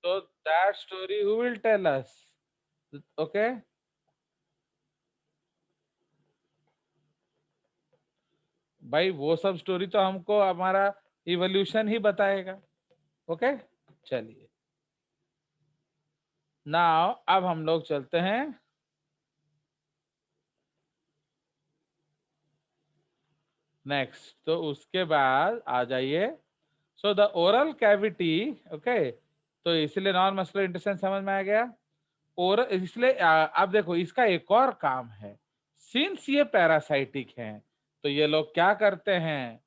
So that story who will tell us? Okay, भाई वो सब स्टोरी तो हमको हमारा इवोल्यूशन ही बताएगा. ओके, चलिए नाउ अब हम लोग चलते हैं नेक्स्ट. तो उसके बाद आ जाइए. So the oral cavity. Okay, तो इसलिए नॉन मस्कुलर इंटेस्टाइन समझ में आ गया. और इसलिए अब देखो इसका एक और काम है. सिंस ये पैरासाइटिक हैं तो ये लोग क्या करते हैं,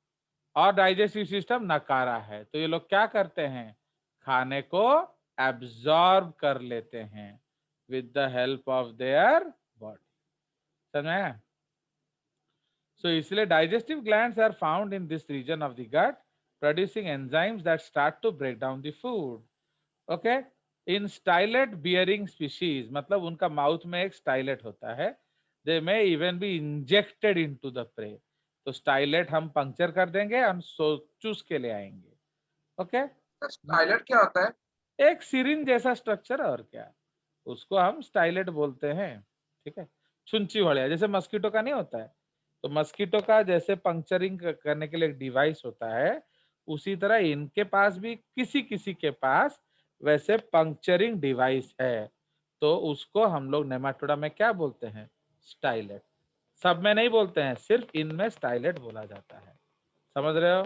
और डाइजेस्टिव सिस्टम नकारा है तो ये लोग क्या करते हैं, खाने को एब्जॉर्ब कर लेते हैं with the help of their body. समझ में आया? So इसलिए digestive glands are found in this region of the gut, producing enzymes that start to break down the food. Okay? In stylet bearing species, मतलब उनका mouth में एक stylet होता है. They may even be injected into the prey. तो stylet हम puncture कर देंगे, हम चूस के ले आएंगे. ओके, स्टाइलेट क्या होता है? एक सिरिंज जैसा स्ट्रक्चर और क्या, उसको हम स्टाइलेट बोलते हैं. ठीक है, छुंची वड़िया जैसे मस्कीटो का नहीं होता है, तो मस्कीटो का जैसे पंक्चरिंग करने के लिए एक डिवाइस होता है, उसी तरह इनके पास भी किसी किसी के पास वैसे पंक्चरिंग डिवाइस है. तो उसको हम लोग नेमाटोडा में क्या बोलते हैं, स्टाइलेट. सब में नहीं बोलते हैं, सिर्फ इनमें स्टाइलेट बोला जाता है. समझ रहे हो?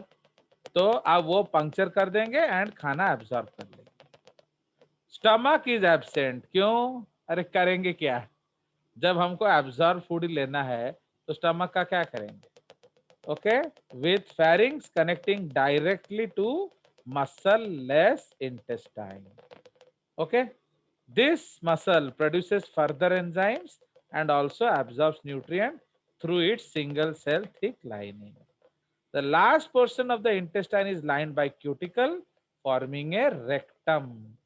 तो आप वो पंक्चर कर देंगे एंड खाना एब्जॉर्ब कर लेंगे. Stomach is absent. क्यों? अरे करेंगे क्या, जब हमको एब्जॉर्ब फूड लेना है तो स्टमक का क्या करेंगे. Okay, with ferrings connecting directly to muscle less intestine. Okay, this muscle produces further enzymes and also absorbs nutrient through its single cell thick lining. The last portion of the intestine is lined by cuticle, forming a rectum,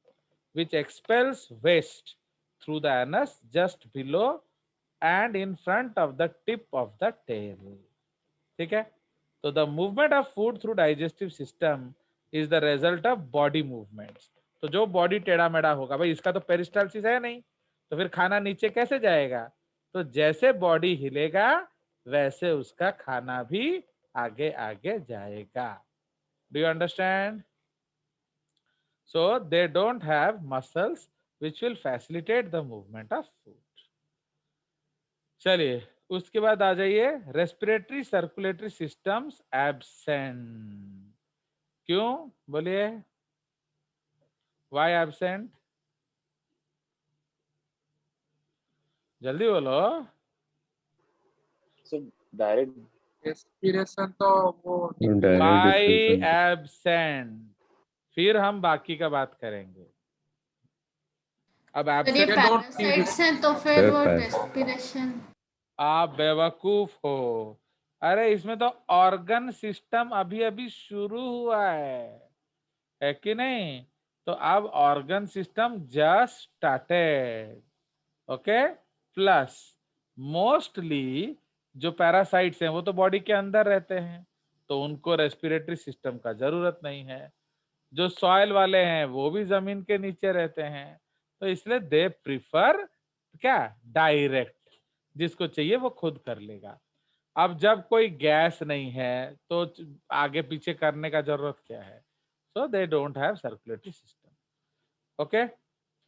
which expels waste through the anus just below and in front of the tip of the tail. ठीक है, तो the movement of food through digestive system is the result of body movements. तो जो body टेढ़ा मेढ़ा होगा, भाई इसका तो पेरिस्टालसिस है नहीं, तो फिर खाना नीचे कैसे जाएगा. तो जैसे बॉडी हिलेगा वैसे उसका खाना भी आगे आगे जाएगा. Do you understand? So they don't have muscles which will facilitate the movement of food. चलिए उसके बाद आ जाइए रेस्पिरेटरी सर्कुलेटरी सिस्टम्स एब्सेंट. क्यों बोलिए, व्हाई एब्सेंट, जल्दी बोलो. So direct रेस्पिरेशन तो वो Direct व्हाई diffusion. एब्सेंट, फिर हम बाकी का बात करेंगे. अब सर ये एब्सेंट, पैरासाइट्स हैं तो फिर वो Sir, रेस्पिरेशन. आप बेवकूफ हो. अरे इसमें तो ऑर्गन सिस्टम अभी अभी शुरू हुआ है कि नहीं. तो अब organ system just started. Okay, plus mostly जो पैरासाइट्स हैं वो तो बॉडी के अंदर रहते हैं, तो उनको रेस्पिरेटरी सिस्टम का जरूरत नहीं है. जो सॉइल वाले हैं वो भी जमीन के नीचे रहते हैं, तो इसलिए दे प्रिफर क्या, डायरेक्ट. जिसको चाहिए वो खुद कर लेगा. अब जब कोई गैस नहीं है तो आगे पीछे करने का जरूरत क्या है. So they don't have circulatory system. Okay,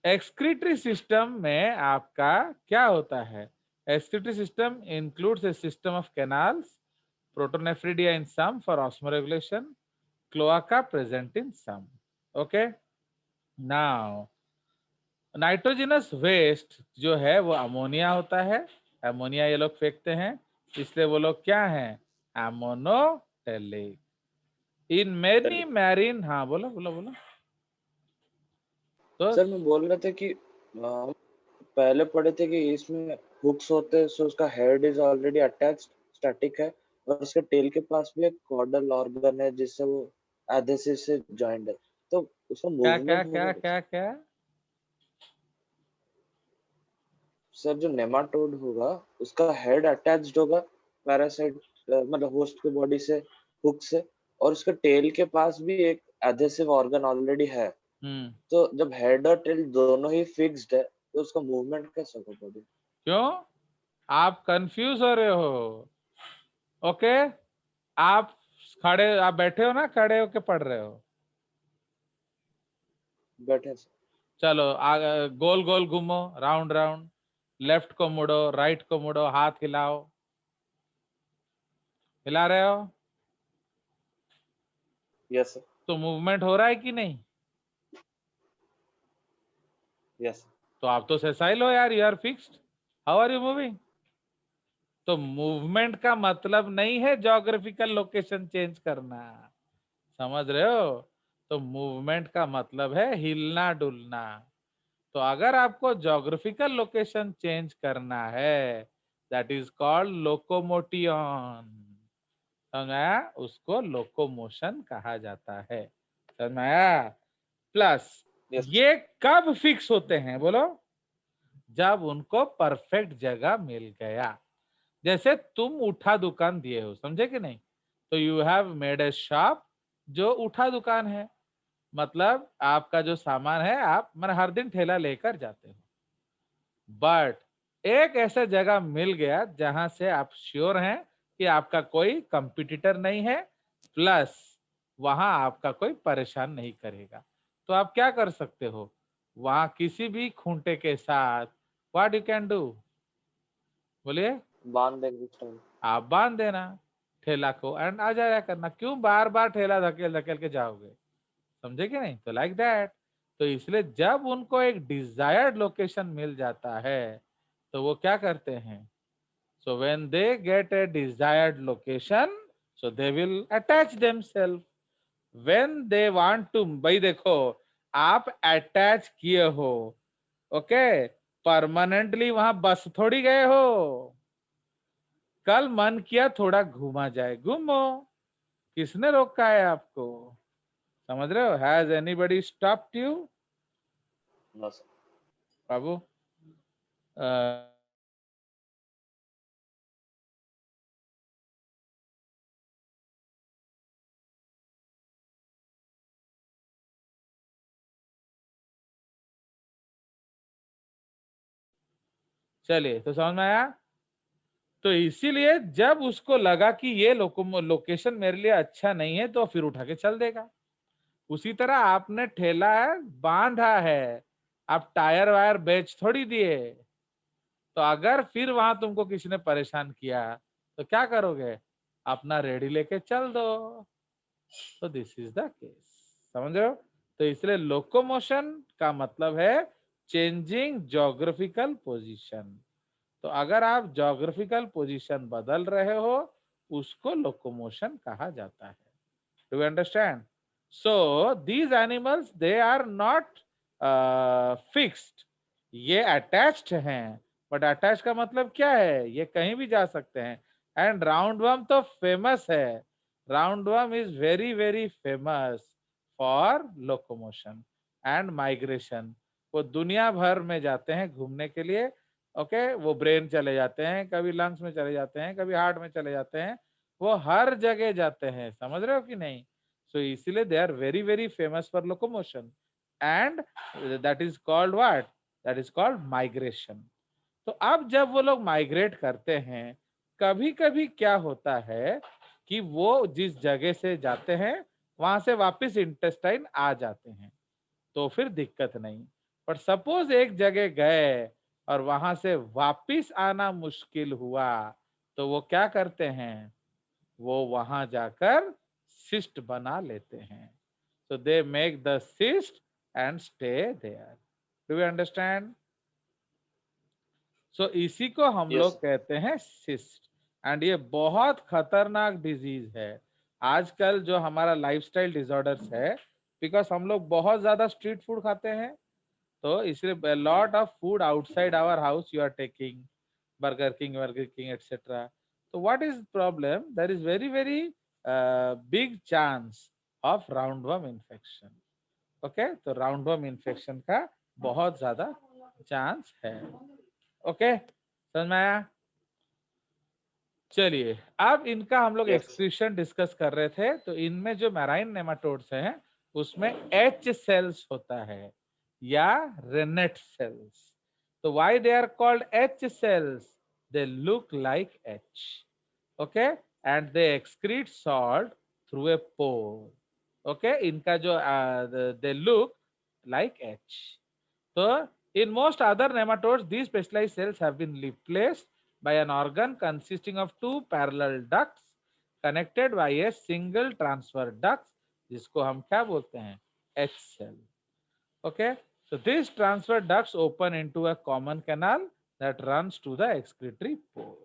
excretory system में आपका क्या होता है. Excretory system includes a system of canals, protonephridia in some for osmoregulation, cloaca present in some. Okay, now nitrogenous waste जो है वो अमोनिया होता है. अमोनिया ये लोग फेंकते हैं, इसलिए वो लोग क्या हैं, एमोनोटेलिक. इन मेनी मैरीन, हाँ बोलो बोलो बोलो. तो सर मैं बोल रहा था कि पहले पढ़े थे कि इसमें हुक्स होते हैं, सो उसका head is already attached, static है, और उसके टेल के पास भी एक कॉर्डल ऑर्गन है जिससे वो एडेसिव से जॉइंट है, तो उसका क्या क्या मूवमेंट क्या होगा. क्या क्या, सर जो नेमाटोड होगा उसका हेड अटैच्ड होगा पैरासाइट मतलब होस्ट के बॉडी से, हुक से, और उसके टेल के पास भी एक एडेसिव ऑर्गन ऑलरेडी है, तो जब हेड और टेल दोनों ही फिक्स्ड है तो उसका मूवमेंट कैसे होगा बॉडी? क्यों आप कंफ्यूज हो रहे हो? ओके, आप आप बैठे हो ना, खड़े होके पढ़ रहे हो? बैठे से। चलो गोल गोल घूमो, राउंड राउंड, लेफ्ट को मुड़ो, राइट को मुड़ो, हाथ हिलाओ। हिला रहे हो? Yes sir. तो मूवमेंट हो रहा है कि नहीं? यस। तो आप तो सेसाइल हो यार, you are fixed, how are you moving? तो मूवमेंट का मतलब नहीं है ज्योग्राफिकल लोकेशन चेंज करना, समझ रहे हो? तो मूवमेंट का मतलब है हिलना डुलना। तो अगर आपको ज्योग्राफिकल लोकेशन चेंज करना है, दैट इज कॉल्ड लोकोमोटियन। समझ आया? उसको लोकोमोशन कहा जाता है। समझ आया? Plus yes. ये कब फिक्स होते हैं बोलो? जब उनको परफेक्ट जगह मिल गया। जैसे तुम उठा दुकान दिए हो, समझे कि नहीं? तो you have made a shop जो उठा दुकान है, मतलब आपका जो सामान है आप मैंने हर दिन ठेला लेकर जाते हो, बट एक ऐसा जगह मिल गया जहां से आप श्योर हैं कि आपका कोई कंपटीटर नहीं है, प्लस वहां आपका कोई परेशान नहीं करेगा। तो आप क्या कर सकते हो? वहां किसी भी खूंटे के साथ व्हाट यू कैन डू, बोलिए? बांध देंगे उस टाइम। आप बांध देना ठेला को एंड आ जाया करना। क्यों बार बार ठेला धकेल धकेल के जाओगे? समझे कि नहीं? तो लाइक दैट। तो इसलिए जब उनको एक डिजायर्ड लोकेशन मिल जाता है तो वो क्या करते हैं? So when they get a desired location, so they will attach themself. When they want to, भाई देखो, आप अटैच किए हो, ओके, परमानेंटली वहां बस थोड़ी गए हो। कल मन किया थोड़ा घूमा जाए, घूमो, किसने रोका है आपको? समझ रहे हो? Has anybody stopped you? No sir. बाबू चलिए, तो समझ में आया? तो इसीलिए जब उसको लगा कि ये लोकेशन मेरे लिए अच्छा नहीं है तो फिर उठा के चल देगा। उसी तरह आपने ठेला है बांधा है, आप टायर वायर बेच थोड़ी दिए। तो अगर फिर वहां तुमको किसी ने परेशान किया तो क्या करोगे? अपना रेडी लेके चल दो। तो दिस इज द केस, समझ रहे हो? तो इसलिए लोकोमोशन का मतलब है चेंजिंग ज्योग्राफिकल पोजीशन। तो अगर आप ज्योग्राफिकल पोजीशन बदल रहे हो उसको लोकोमोशन कहा जाता है। Do you understand? So these animals they are not fixed, ये अटैच्ड हैं। बट अटैच का मतलब क्या है? ये कहीं भी जा सकते हैं। एंड राउंडवॉर्म तो फेमस है, roundworm is very very famous for locomotion and migration. वो दुनिया भर में जाते हैं घूमने के लिए। ओके, वो ब्रेन चले जाते हैं, कभी लंग्स में चले जाते हैं, कभी हार्ट में चले जाते हैं, वो हर जगह जाते हैं। समझ रहे हो कि नहीं? सो इसीलिए they are very very famous for locomotion and that is called what? That is called migration. तो अब जब वो लोग माइग्रेट करते हैं, कभी कभी क्या होता है कि वो जिस जगह से जाते हैं वहां से वापस इंटेस्टाइन आ जाते हैं, तो फिर दिक्कत नहीं। पर सपोज एक जगह गए और वहां से वापिस आना मुश्किल हुआ, तो वो क्या करते हैं? वो वहां जाकर सिस्ट बना लेते हैं। so they make the cyst and stay there. Do you understand? so इसी को हम यस। लोग कहते हैं सिस्ट। एंड ये बहुत खतरनाक डिजीज है आजकल जो हमारा लाइफस्टाइल डिसऑर्डर्स है, बिकॉज हम लोग बहुत ज्यादा स्ट्रीट फूड खाते हैं। तो इसलिए lot of food outside our house you are taking, Burger King etcetera. तो what is problem? There is very very big chance of roundworm infection. Okay, तो राउंडवर्म इन्फेक्शन का बहुत ज्यादा चांस है। ओके, समझ में आया? चलिए, अब इनका हम लोग यस। एक्सक्रीशन डिस्कस कर रहे थे। तो इनमें जो मैराइन नेमाटोड्स हैं उसमें H सेल्स होता है या रेनेट सेल्स। तो why they are called H cells? They look like H, okay, and they excrete salt through a pore, okay. इनका जो they look like H. So in most other nematodes, these specialized cells have been replaced by an organ consisting of two parallel ducts connected by a single transfer duct, जिसको हम क्या बोलते हैं, H cell. Okay, so these transfer ducts open into a common canal that runs to the excretory pore.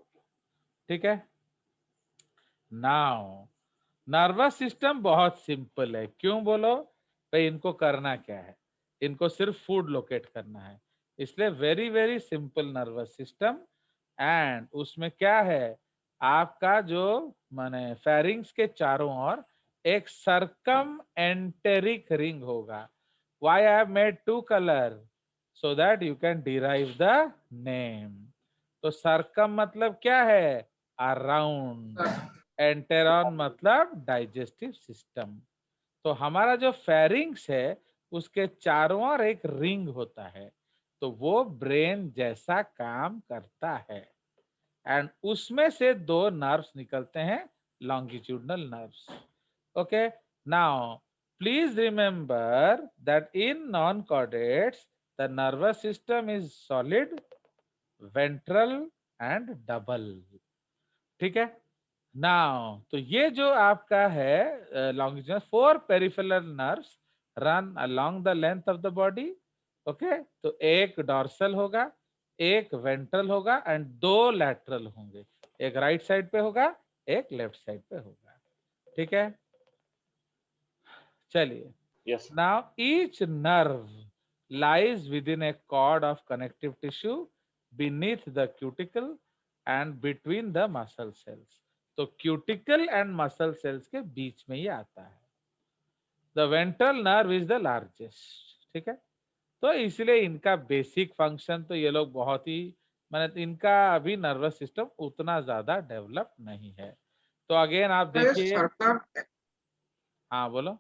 ठीक है. Now nervous system बहुत simple है. क्यों बोलो भाई, इनको करना क्या है, इनको सिर्फ फूड लोकेट करना है, इसलिए very very simple nervous system. And उसमें क्या है, आपका जो माने फेरिंग्स के चारों ओर एक सर्कम एंटेरिक रिंग होगा. Why I have made two colour, so that you can derive the name. तो सर्कम मतलब क्या है, अराउंड. एंटेरॉन मतलब डाइजेस्टिव सिस्टम. तो हमारा जो फेरिंग्स है उसके चारों ओर एक रिंग होता है, तो वो ब्रेन जैसा काम करता है. एंड उसमें से दो नर्व्स निकलते हैं, longitudinal nerves. Okay, now please remember that in non chordates the nervous system is solid, ventral and double. ठीक है. नाउ तो ये जो आपका है longitudinal, 4 peripheral nerves run along the length of the body. Okay, तो एक डॉर्सल होगा, एक वेंट्रल होगा एंड 2 लैटरल होंगे. एक राइट साइड पे होगा, एक लेफ्ट साइड पे होगा. ठीक है, चलिए. Yes. Now each nerve lies within a cord of connective tissue beneath the cuticle and between the muscle cells. तो क्यूटिकल एंड मसल सेल्स के बीच में ही आता है. The ventral nerve is the largest. ठीक है, तो इसलिए इनका बेसिक फंक्शन तो ये लोग बहुत ही मैंने इनका अभी नर्वस सिस्टम उतना ज्यादा डेवलप नहीं है. तो अगेन आप देखिए. हाँ बोलो.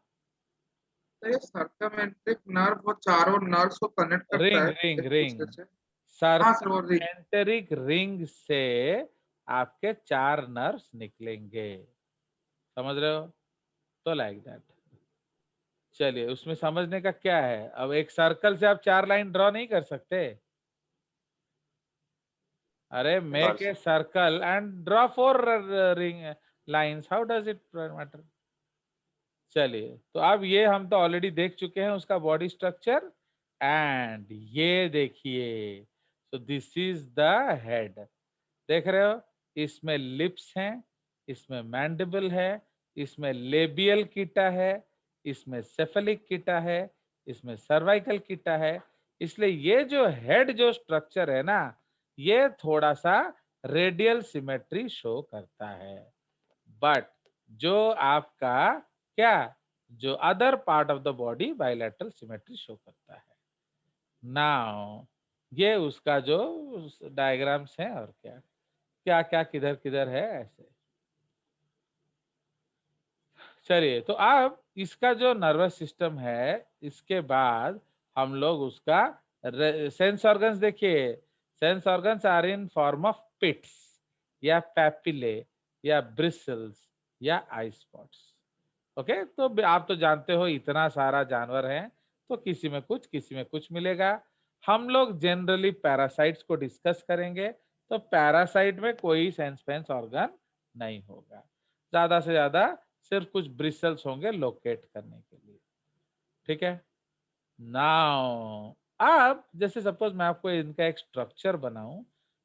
ये सर्कमेंट्रिक नर्व वो चारों नर्व्स को कनेक्ट करता रिंग है रिंग एक रिंग दूसरे से. हाँ सर, वो रिंग. सर्कमेंटरिक रिंग से आपके 4 नर्व्स निकलेंगे. समझ रहे हो, तो लाइक दैट. चलिए, उसमें समझने का क्या है, अब एक सर्कल से आप 4 लाइन ड्रॉ नहीं कर सकते. अरे make a circle and draw 4 ring lines, how does it matter. चलिए, तो अब ये हम तो ऑलरेडी देख चुके हैं उसका बॉडी स्ट्रक्चर. एंड ये देखिए, सो दिस इज द हेड. देख रहे हो, इसमें लिप्स हैं, इसमें मैंडिबल है, इसमें लेबियल कीटा है, इसमें सेफेलिक कीटा है, इसमें सर्वाइकल कीटा है. इसलिए ये जो हेड जो स्ट्रक्चर है ना, ये थोड़ा सा रेडियल सिमेट्री शो करता है. बट जो आपका क्या, जो other part of the body bilateral symmetry show करता है. नाउ ये उसका जो डायग्राम्स है और क्या क्या क्या किधर किधर है ऐसे. चलिए, तो अब इसका जो नर्वस सिस्टम है, इसके बाद हम लोग उसका सेंस ऑर्गन्स देखिए. Sense organs are in form of pits या पैपिले या ब्रिसल्स या आई स्पॉट्स. ओके, तो आप तो जानते हो इतना सारा जानवर है, तो किसी में कुछ मिलेगा. हम लोग जनरली पैरासाइट्स को डिस्कस करेंगे, तो पैरासाइट में कोई सेंस फेंस ऑर्गन नहीं होगा, ज्यादा से ज्यादा सिर्फ कुछ ब्रिसल्स होंगे लोकेट करने के लिए. ठीक है. नाउ अब जैसे सपोज मैं आपको इनका एक स्ट्रक्चर बनाऊं,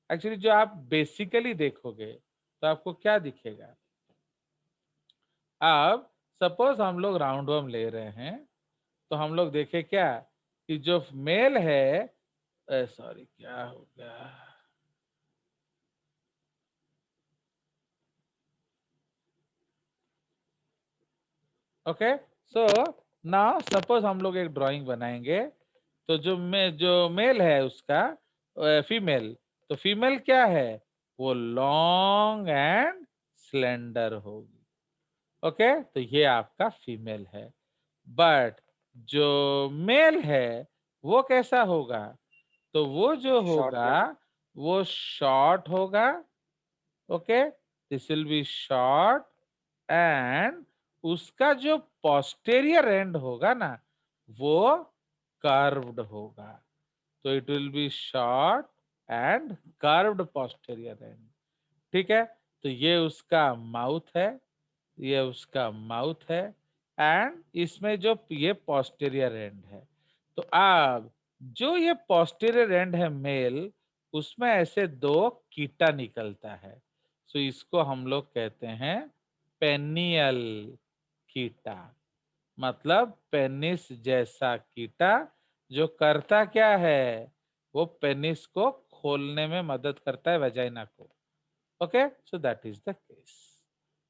एक्चुअली जो आप बेसिकली देखोगे तो आपको क्या दिखेगा. अब सपोज हम लोग राउंड वर्म ले रहे हैं, तो हम लोग देखे क्या कि जो मेल है, सॉरी क्या हो गया, ओके. सो नाउ सपोज हम लोग एक ड्राइंग बनाएंगे, तो जो मेल है उसका फीमेल, तो फीमेल क्या है, वो लॉन्ग एंड स्लेंडर होगी. ओके, तो ये आपका फीमेल है. बट जो मेल है वो कैसा होगा? तो वो जो शॉर्ट होगा वो शॉर्ट होगा. Okay, this will be short and उसका जो पोस्टेरियर एंड होगा ना वो कर्व्ड होगा. तो it will be short and curved posterior and. ठीक है, तो ये उसका माउथ है, ये उसका माउथ है एंड इसमें जो ये पोस्टेरियर एंड है. तो अब जो ये पोस्टेरियर एंड है मेल, उसमें ऐसे दो कीटा निकलता है. सो इसको हम लोग कहते हैं पेनियल कीटा. मतलब पेनिस जैसा कीटा जो करता क्या है, वो पेनिस को खोलने में मदद करता है, वेजाइना को. Okay, so that is the case.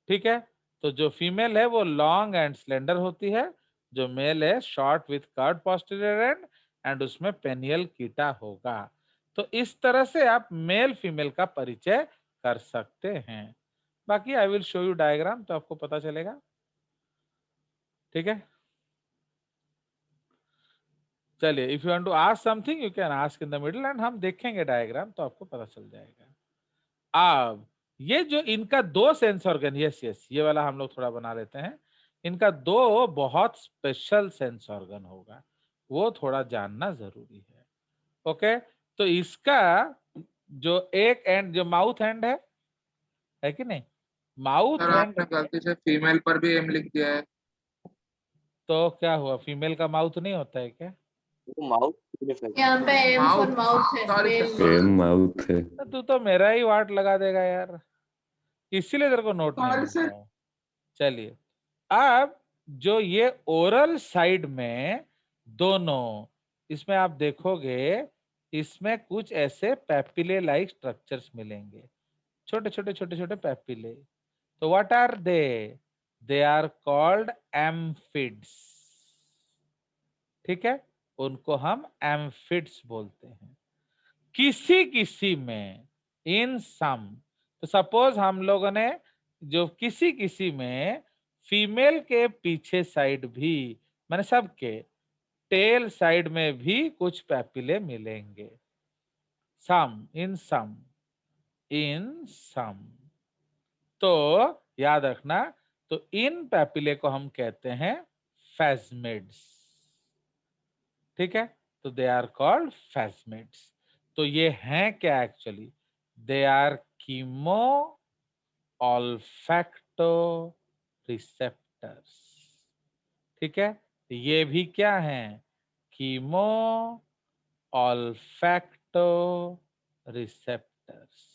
ठीक है, तो जो फीमेल है वो लॉन्ग एंड स्लेंडर होती है, जो मेल है short with curved posterior and उसमें पेनियल कीटा होगा. तो इस तरह से आप मेल फीमेल का परिचय कर सकते हैं. बाकी I will show you diagram तो आपको पता चलेगा. ठीक है, चलिए, if you want to ask something you can ask in the middle and हम देखेंगे डायग्राम तो आपको पता चल जाएगा. अब ये जो इनका दो सेंस ऑर्गन, यस यस, ये वाला हम लोग थोड़ा बना लेते हैं. इनका दो बहुत स्पेशल सेंस ऑर्गन होगा, वो थोड़ा जानना जरूरी है. ओके, तो इसका जो एक एंड जो माउथ एंड है कि नहीं, माउथ सर एंड. आपने गलती से फीमेल पर भी एम लिख दिया है. तो क्या हुआ, फीमेल का माउथ नहीं होता है क्या? वो माउथ सिग्निफाई यहाँ पे M for माउथ, mouth है, सॉरी male सर, नहीं. माउथ है. तो तू तो मेरा ही वाट लगा देगा यार, इसीलिए तेरे को नोट नहीं सॉरी मिलता सर. है. चलिए, अब जो ये ओरल साइड में दोनों, इसमें आप देखोगे इसमें कुछ ऐसे पैपिले लाइक स्ट्रक्चर्स मिलेंगे, छोटे छोटे छोटे छोटे पैपिले. तो what are they are called amphids. ठीक है, उनको हम एम्फिड्स बोलते हैं. किसी किसी में, इन सम, तो सपोज हम लोगों ने जो किसी किसी में फीमेल के पीछे साइड भी, मैंने सबके टेल साइड में भी कुछ पैपिले मिलेंगे. सम, इन सम. तो याद रखना, तो इन पैपिले को हम कहते हैं फैस्मिड्स. ठीक है, तो दे आर कॉल्ड फैस्मिड्स. तो ये हैं क्या actually, they are chemo olfacto receptors. ठीक है, तो ये भी क्या हैं, chemo olfacto receptors.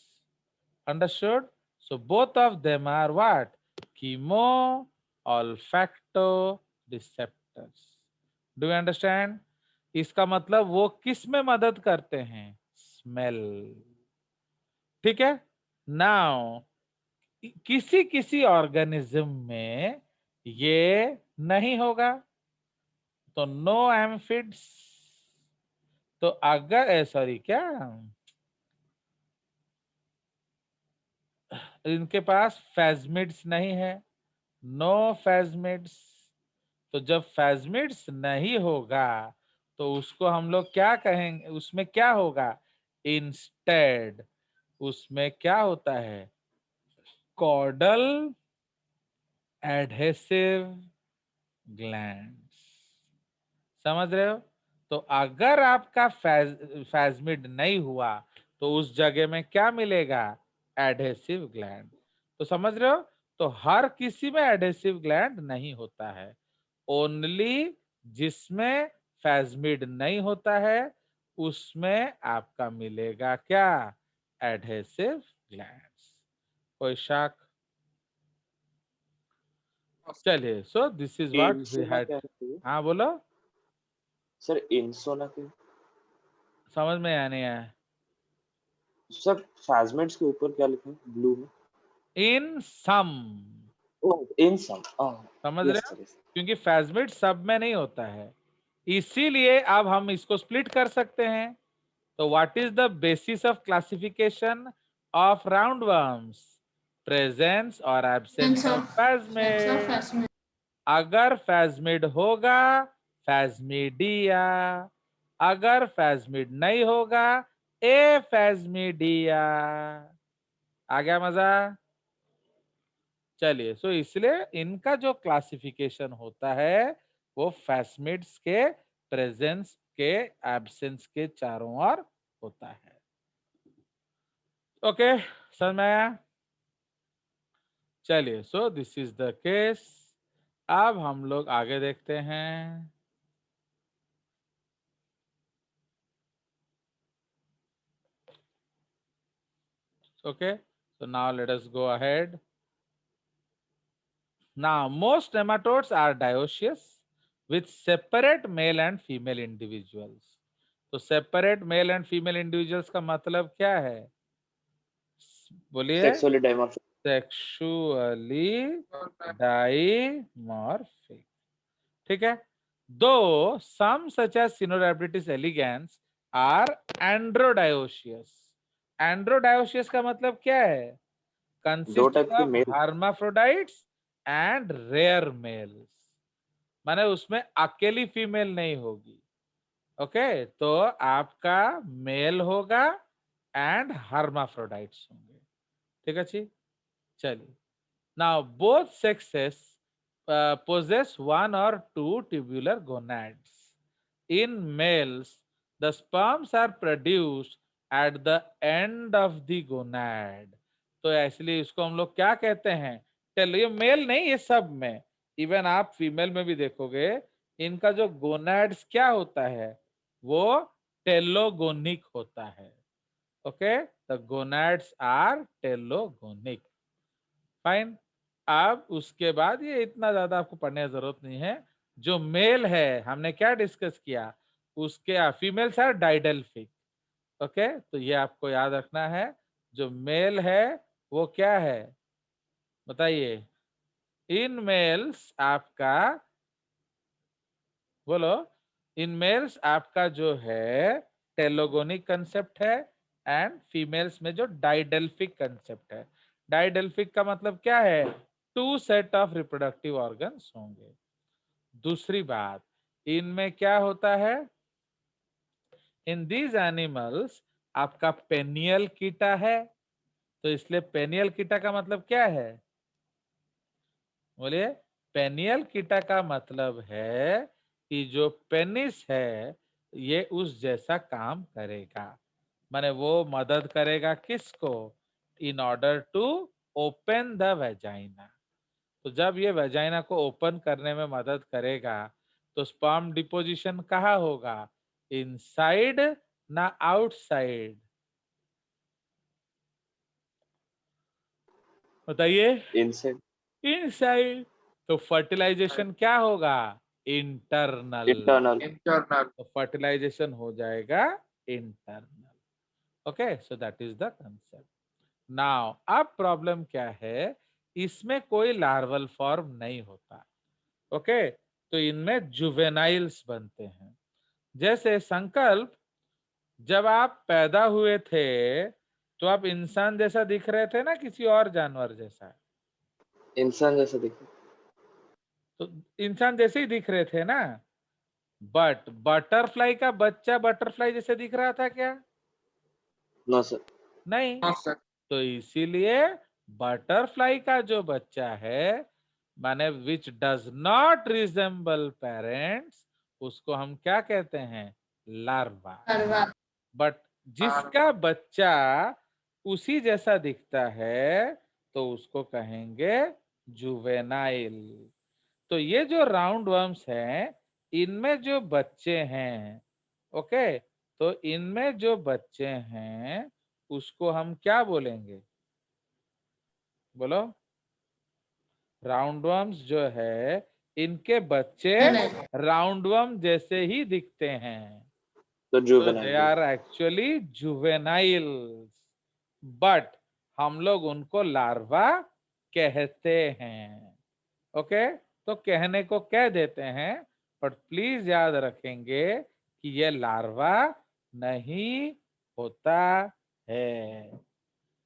Understood? So both of them are what, chemo olfacto receptors. Do you understand? इसका मतलब वो किस में मदद करते हैं, स्मेल. ठीक है, नाउ किसी किसी ऑर्गेनिज्म में ये नहीं होगा, तो नो एम्फिड्स. तो अगर सॉरी क्या, इनके पास फैस्मिड्स नहीं है, नो फैस्मिड्स. तो जब फैस्मिड्स नहीं होगा तो उसको हम लोग क्या कहेंगे, उसमें क्या होगा, इंस्टेड उसमें क्या होता है, कॉर्डल एडहेसिव ग्लैंड्स. समझ रहे हो? तो अगर आपका फैस्मिड नहीं हुआ तो उस जगह में क्या मिलेगा, एडहेसिव ग्लैंड. तो समझ रहे हो? तो हर किसी में एडहेसिव ग्लैंड नहीं होता है, ओनली जिसमें फैस्मिड नहीं होता है उसमें आपका मिलेगा क्या, एडहेसिव ग्लैंड्स. कोई शक? चलिए, so this is what we इंसोना हैड. क्या है हाँ बोलो, सर? इंसोना क्या? समझ में आने आया. सर फैस्मिड्स के ऊपर क्या लिखा है ब्लू में? इन सम, ओह, इन सम. समझ यस रहे हो? Sir, yes. क्योंकि फैस्मिड सब में नहीं होता है, इसीलिए अब हम इसको स्प्लिट कर सकते हैं. तो what is the basis of classification of roundworms, presence और absence Sense of of phasmid. Plasmid. अगर फैजमिड होगा फैजमिडिया, अगर फैजमिड नहीं होगा ए फैजमिडिया। आ गया मजा? चलिए, सो इसलिए इनका जो क्लासिफिकेशन होता है वो फैस्मिड्स के प्रेजेंस के एब्सेंस के चारों ओर होता है। ओके, समझ में आया? चलिए, so this is the case. अब हम लोग आगे देखते हैं। Okay, so now let us go ahead. Now, most nematodes are dioecious with separate male and female individuals. तो separate male and female individuals का मतलब क्या है? बोलिए। Sexually dimorphic. Sexually dimorphic, ठीक है। Though some such as Caenorhabditis elegans are androdioecious. Androdioecious का मतलब क्या है? दो Consisting टाइप के of male. hermaphrodites and rare males. माने उसमें अकेली फीमेल नहीं होगी। ओके, तो आपका मेल होगा एंड hermaphrodites होंगे। ठीक है जी, चलिए। Now both sexes possess one or two tubular gonads. In males, the sperms are produced at the end of the gonad. तो इसलिए इसको हम लोग क्या कहते हैं? टेलो। ये मेल नहीं, ये सब में, इवन आप फीमेल में भी देखोगे इनका जो गोनाड्स क्या होता है वो टेलोगोनिक होता है। Okay, the gonads are telogonic. Fine. अब उसके बाद ये इतना ज्यादा आपको पढ़ने की जरूरत नहीं है। जो मेल है हमने क्या डिस्कस किया, उसके फीमेल्स आर डाइडेल्फिक। ओके, तो ये आपको याद रखना है। जो मेल है वो क्या है बताइए? इन मेल्स आपका, बोलो, इन मेल्स आपका जो है टेलोगोनिक कंसेप्ट है एंड फीमेल्स में जो डाइडेल्फिक कंसेप्ट है। डाइडेल्फिक का मतलब क्या है? Two set of reproductive organs होंगे। दूसरी बात, इनमें क्या होता है? इन दीज एनिमल्स आपका पेनियल कीटा है। तो इसलिए पेनियल कीटा का मतलब क्या है? बोलिए। पेनियल कीटा का मतलब है कि जो पेनिस है ये उस जैसा काम करेगा। माने वो मदद करेगा किसको? In order to open the vagina. तो जब ये वेजाइना को ओपन करने में मदद करेगा तो स्पर्म डिपोजिशन कहाँ होगा? इनसाइड ना आउटसाइड? बताइए। इनसाइड। इनसाइड। तो फर्टिलाइजेशन क्या होगा? इंटरनल। इंटरनल। इंटरनल। तो फर्टिलाइजेशन हो जाएगा internal. Okay, so that is the concept. Now अब प्रॉब्लम क्या है? इसमें कोई लार्वल फॉर्म नहीं होता। ओके, तो इनमें जुवेनाइल्स बनते हैं। जैसे संकल्प, जब आप पैदा हुए थे तो आप इंसान जैसा दिख रहे थे ना किसी और जानवर जैसा? इंसान जैसा दिखता। तो इंसान जैसे ही दिख रहे थे ना, बट बटरफ्लाई का बच्चा बटरफ्लाई जैसे दिख रहा था क्या? No sir. नहीं। हाँ सर। तो इसीलिए बटरफ्लाई का जो बच्चा है माने which does not resemble parents, उसको हम क्या कहते हैं? लार्वा। larva, बट जिसका बच्चा उसी जैसा दिखता है तो उसको कहेंगे जुवेनाइल। तो ये जो राउंड वर्म्स हैं इनमें जो बच्चे हैं, ओके, तो इनमें जो बच्चे हैं उसको हम क्या बोलेंगे? बोलो। राउंड वर्म्स जो है इनके बच्चे juvenile, राउंड वर्म जैसे ही दिखते हैं, तो तो juvenile. They are actually juveniles, but हम लोग उनको लार्वा कहते हैं। ओके, तो कहने को कह देते हैं, बट प्लीज याद रखेंगे कि ये लार्वा नहीं होता है।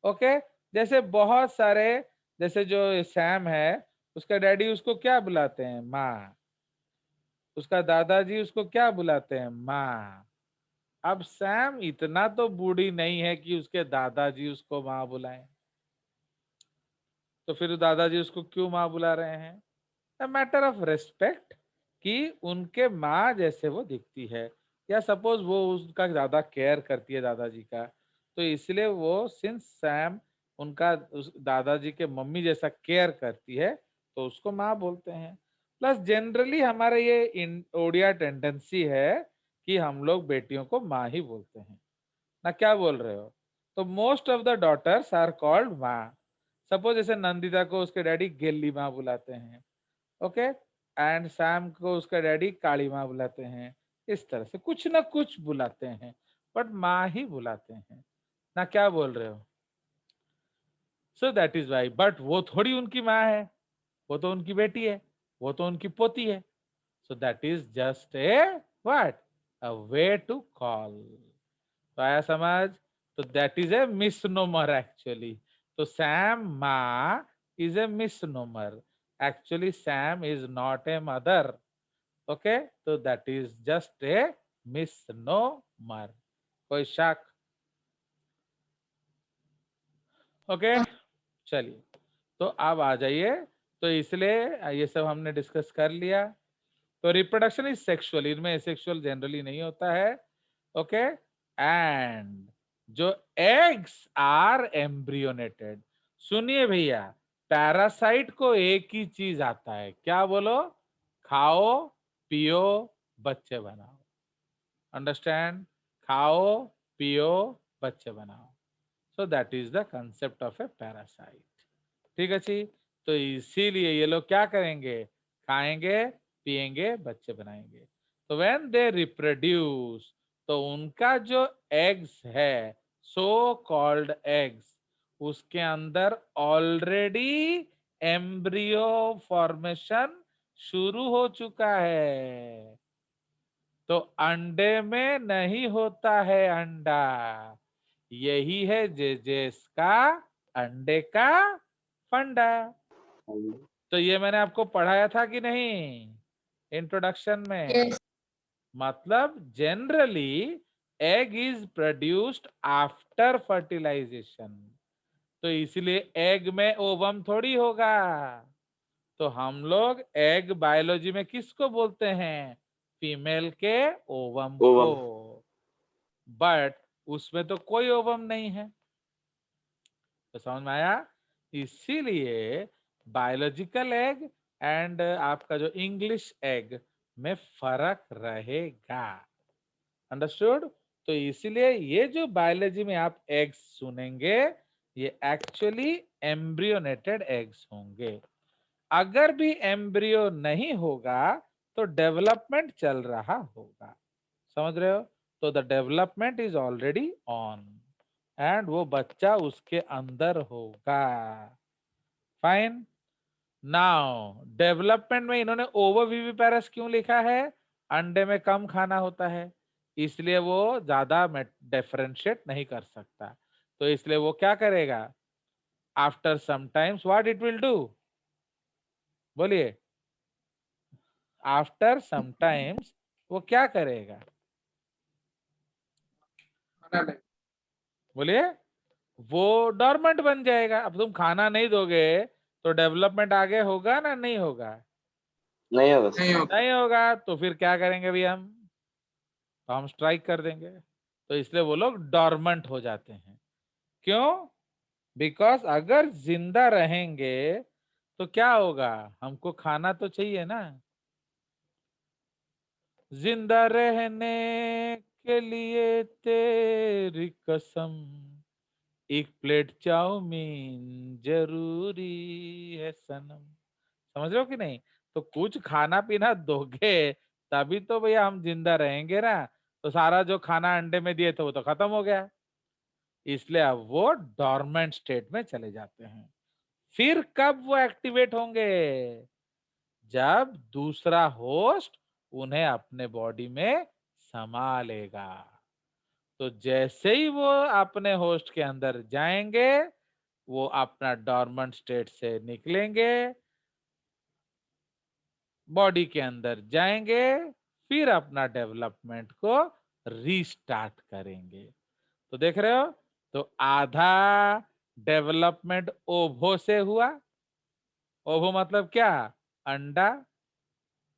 ओके, जैसे बहुत सारे, जैसे जो सैम है उसका डैडी उसको क्या बुलाते हैं? माँ। उसका दादाजी उसको क्या बुलाते हैं? माँ। अब सैम इतना तो बूढ़ी नहीं है कि उसके दादाजी उसको माँ बुलाएं, तो फिर दादाजी उसको क्यों माँ बुला रहे हैं? अ मैटर ऑफ रेस्पेक्ट, कि उनके माँ जैसे वो दिखती है, या सपोज वो उसका ज्यादा केयर करती है दादाजी का, तो इसलिए वो सिंस सैम उनका उस दादाजी के मम्मी जैसा केयर करती है तो उसको माँ बोलते हैं। प्लस जनरली हमारे ये इन ओडिया टेंडेंसी है कि हम लोग बेटियों को माँ ही बोलते हैं ना, क्या बोल रहे हो? तो most of the daughters are called माँ। सपोज जैसे नंदिता को उसके डैडी गेली माँ बुलाते हैं, ओके, एंड सैम को उसका डैडी काली माँ बुलाते हैं। इस तरह से कुछ ना कुछ बुलाते हैं, बट माँ ही बुलाते हैं ना, क्या बोल रहे हो? So that is why, but वो थोड़ी उनकी माँ है, वो तो उनकी बेटी है, वो तो उनकी पोती है। So that is just a what, a way to call. तो आया समझ? तो that is a misnomer actually. तो सैम माँ is a misnomer, actually Sam is not a mother, okay, तो that is just a misnomer. कोई शक? Okay, चलिए, तो अब आ जाइए। तो इसलिए ये सब हमने डिस्कस कर लिया। तो रिप्रोडक्शन इज सेक्सुअल, इनमें एसेक्सुअल जनरली नहीं होता है, ओके। एंड जो एग्स आर एम्ब्रियोनेटेड, सुनिए भैया, पैरासाइट को एक ही चीज आता है, क्या बोलो? खाओ, पियो, बच्चे बनाओ। अंडरस्टैंड? खाओ, पियो, बच्चे बनाओ। सो that is the concept of A parasite. ठीक है जी। तो इसीलिए ये लोग क्या करेंगे? खाएंगे, पिएंगे, बच्चे बनाएंगे। तो व्हेन दे रिप्रोड्यूस, तो उनका जो एग्स है, सो कॉल्ड एग्स, उसके अंदर ऑलरेडी एम्ब्रियो फॉर्मेशन शुरू हो चुका है। तो अंडे में नहीं होता है अंडा, यही है जेजेस का अंडे का फंडा। तो ये मैंने आपको पढ़ाया था कि नहीं इंट्रोडक्शन में? Yes. मतलब generally egg is produced after fertilisation, तो इसलिए एग में ओवम थोड़ी होगा। तो हम लोग एग बायोलॉजी में किसको बोलते हैं? फीमेल के ओवम को। ओवम। बट उसमें तो कोई ओवम नहीं है। तो समझ में आया? इसीलिए बायोलॉजिकल एग एंड आपका जो इंग्लिश एग में फर्क रहेगा। अंडरस्टूड? तो इसीलिए ये जो बायोलॉजी में आप एग्स सुनेंगे, ये एक्चुअली एम्ब्रियोनेटेड एग्स होंगे। अगर भी एम्ब्रियो नहीं होगा तो डेवलपमेंट चल रहा होगा। समझ रहे हो? तो the development is already on and वो बच्चा उसके अंदर होगा। फाइन। नाउ डेवलपमेंट में इन्होंने ओवर विविपेरस क्यों लिखा है? अंडे में कम खाना होता है, इसलिए वो ज्यादा डिफरेंशिएट नहीं कर सकता। तो इसलिए वो क्या करेगा? After some times what it will do? बोलिए। आफ्टर सम टाइम्स वो क्या करेगा? खाना नहीं। बोलिए। वो डॉर्मेंट बन जाएगा। अब तुम खाना नहीं दोगे तो डेवलपमेंट आगे होगा ना, नहीं होगा? नहीं होगा सर। नहीं होगा। नहीं होगा। तो फिर क्या करेंगे भी हम? तो हम स्ट्राइक कर देंगे। तो इसलिए वो लोग डॉर्मेंट हो जाते हैं। क्यों? बिकॉज अगर जिंदा रहेंगे तो क्या होगा? हमको खाना तो चाहिए ना। जिंदा रहने के लिए तेरी कसम, एक प्लेट चाउमीन जरूरी है सनम। समझ रहे हो कि नहीं? तो कुछ खाना पीना दोगे तभी तो भैया हम जिंदा रहेंगे ना। तो सारा जो खाना अंडे में दिए थे वो तो खत्म हो गया, इसलिए अब वो डॉर्मेंट स्टेट में चले जाते हैं। फिर कब वो एक्टिवेट होंगे? जब दूसरा होस्ट उन्हें अपने बॉडी में समा लेगा। तो जैसे ही वो अपने होस्ट के अंदर जाएंगे, वो अपना डॉर्मेंट स्टेट से निकलेंगे, बॉडी के अंदर जाएंगे, फिर अपना डेवलपमेंट को रीस्टार्ट करेंगे। तो देख रहे हो, तो आधा डेवलपमेंट ओवो से हुआ, ओवो मतलब क्या, अंडा,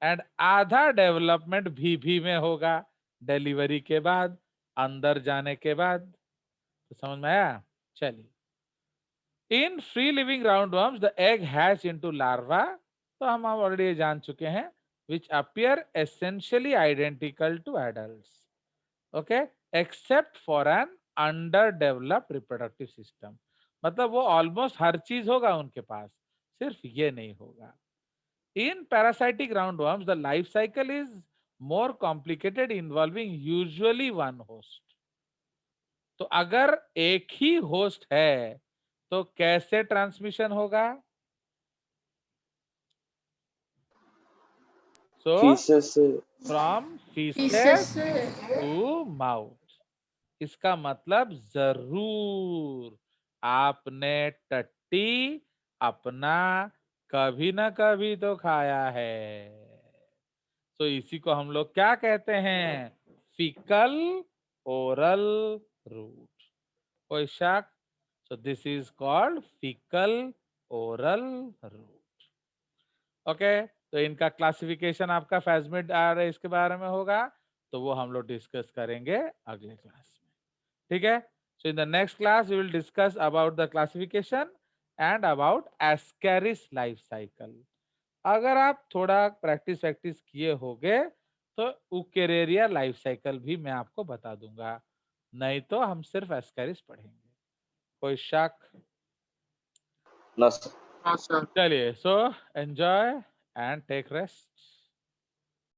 एंड आधा डेवलपमेंट भी में होगा डिलीवरी के बाद, अंदर जाने के बाद। तो समझ में आया? चलिए, in free living roundworms the egg hatch into larva, तो हम ऑलरेडी जान चुके हैं, which appear essentially identical to adults, okay, except for an underdeveloped reproductive system। मतलब वो ऑलमोस्ट हर चीज होगा उनके पास, सिर्फ ये नहीं होगा। In parasitic roundworms, the life cycle is more complicated, involving usually one host। तो अगर एक ही होस्ट है तो कैसे ट्रांसमिशन होगा? So फीसेस से from feces feces से to mouth। इसका मतलब जरूर आपने टट्टी अपना कभी ना कभी तो खाया है। तो इसी को हम लोग क्या कहते हैं? Faecal oral route. कोई शक? सो this is called faecal oral route. Okay, तो इनका क्लासिफिकेशन आपका फैजमिड आ रहा है, इसके बारे में होगा, तो वो हम लोग डिस्कस करेंगे अगले क्लास में। ठीक है, so in the next class we will discuss about the classification and about Ascaris life cycle. अगर आप थोड़ा प्रैक्टिस वैक्टिस किए होगे तो यूकेरेरिया लाइफ साइकिल भी मैं आपको बता दूंगा, नहीं तो हम सिर्फ एस्केरिस पढ़ेंगे। कोई शक? ना सर। हाँ सर। चलिए, so enjoy and take rest.